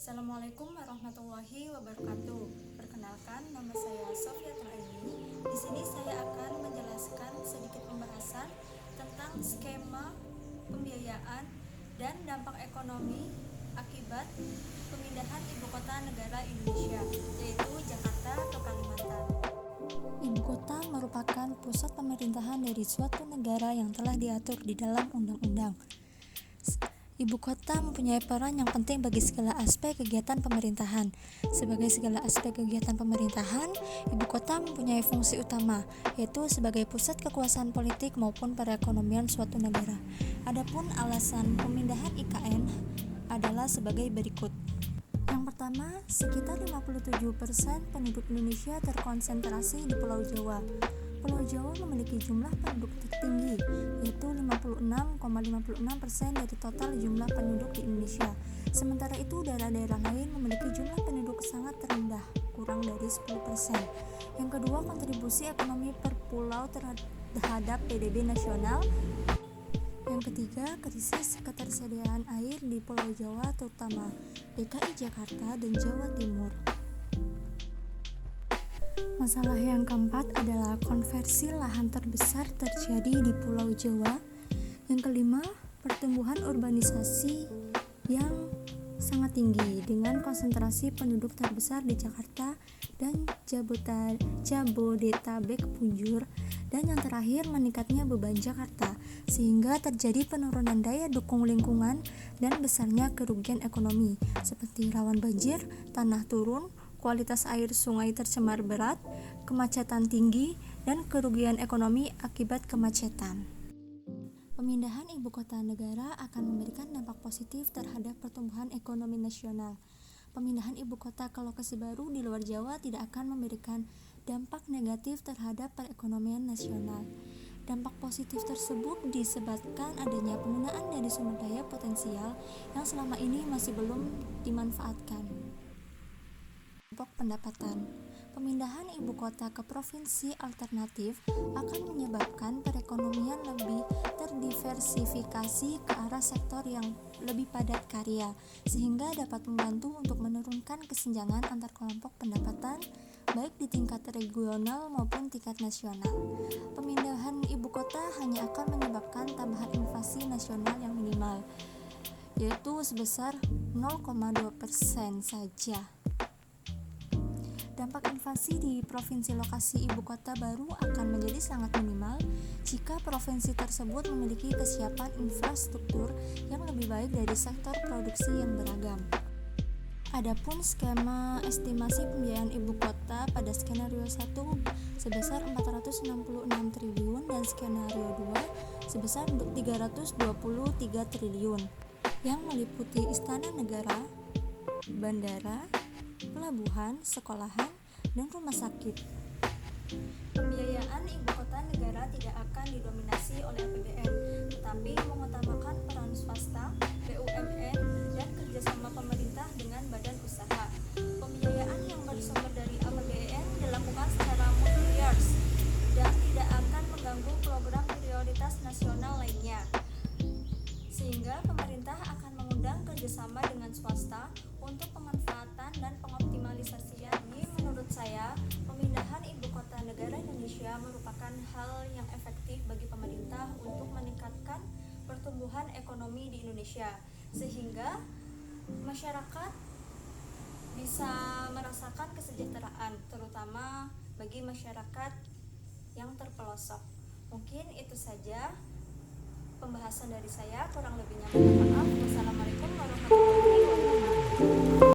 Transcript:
Assalamualaikum warahmatullahi wabarakatuh. Perkenalkan, nama saya Sofia Traini. Di sini saya akan menjelaskan sedikit pembahasan tentang skema pembiayaan dan dampak ekonomi akibat pemindahan ibu kota negara Indonesia, yaitu Jakarta ke Kalimantan. Ibu kota merupakan pusat pemerintahan dari suatu negara yang telah diatur di dalam undang-undang. Ibu kota mempunyai peran yang penting bagi segala aspek kegiatan pemerintahan. Sebagai segala aspek kegiatan pemerintahan, ibu kota mempunyai fungsi utama, yaitu sebagai pusat kekuasaan politik maupun perekonomian suatu negara. Adapun alasan pemindahan IKN adalah sebagai berikut. Yang pertama, sekitar 57% penduduk Indonesia terkonsentrasi di Pulau Jawa. Pulau Jawa memiliki jumlah penduduk tertinggi, yaitu 56,56% dari total jumlah penduduk di Indonesia. Sementara itu, daerah-daerah lain memiliki jumlah penduduk sangat rendah, kurang dari 10%. Yang kedua, kontribusi ekonomi per pulau terhadap PDB nasional. Yang ketiga, krisis ketersediaan air di Pulau Jawa, terutama DKI Jakarta dan Jawa Timur. Masalah yang keempat adalah konversi lahan terbesar terjadi di Pulau Jawa. Yang kelima, pertumbuhan urbanisasi yang sangat tinggi dengan konsentrasi penduduk terbesar di Jakarta dan Jabodetabek punjur. Dan yang terakhir, meningkatnya beban Jakarta sehingga terjadi penurunan daya dukung lingkungan dan besarnya kerugian ekonomi seperti rawan banjir, tanah turun, kualitas air sungai tercemar berat, kemacetan tinggi, dan kerugian ekonomi akibat kemacetan. Pemindahan ibu kota negara akan memberikan dampak positif terhadap pertumbuhan ekonomi nasional. Pemindahan ibu kota ke lokasi baru di luar Jawa tidak akan memberikan dampak negatif terhadap perekonomian nasional. Dampak positif tersebut disebabkan adanya penggunaan dari sumber daya potensial yang selama ini masih belum dimanfaatkan. Dampak pendapatan. Pemindahan ibu kota ke provinsi alternatif akan menyebabkan perekonomian lebih terdiversifikasi ke arah sektor yang lebih padat karya, sehingga dapat membantu untuk menurunkan kesenjangan antar kelompok pendapatan, baik di tingkat regional maupun tingkat nasional. Pemindahan ibu kota hanya akan menyebabkan tambahan inflasi nasional yang minimal, yaitu sebesar 0,2% saja. Dampak inflasi di provinsi lokasi ibu kota baru akan menjadi sangat minimal jika provinsi tersebut memiliki kesiapan infrastruktur yang lebih baik dari sektor produksi yang beragam. Adapun skema estimasi pembiayaan ibu kota pada skenario 1 sebesar 466 triliun dan skenario 2 sebesar 323 triliun yang meliputi istana negara, bandara, pelabuhan, sekolahan, dan rumah sakit. Pembiayaan ibu kota negara tidak akan didominasi oleh APBN, tetapi mengutamakan peran swasta, BUMN, dan kerjasama pemerintah dengan badan usaha. Pembiayaan yang bersumber dari APBN dilakukan secara multi-years dan tidak akan mengganggu program prioritas nasional lainnya, sehingga pemerintah akan mengundang kerjasama dengan swasta untuk pemanfaatan dan pengoptimalisasian. Ini menurut saya, pemindahan ibu kota negara Indonesia merupakan hal yang efektif bagi pemerintah untuk meningkatkan pertumbuhan ekonomi di Indonesia, sehingga masyarakat bisa merasakan kesejahteraan, terutama bagi masyarakat yang terpelosok. Mungkin itu saja pembahasan dari saya, kurang lebihnya mohon maaf.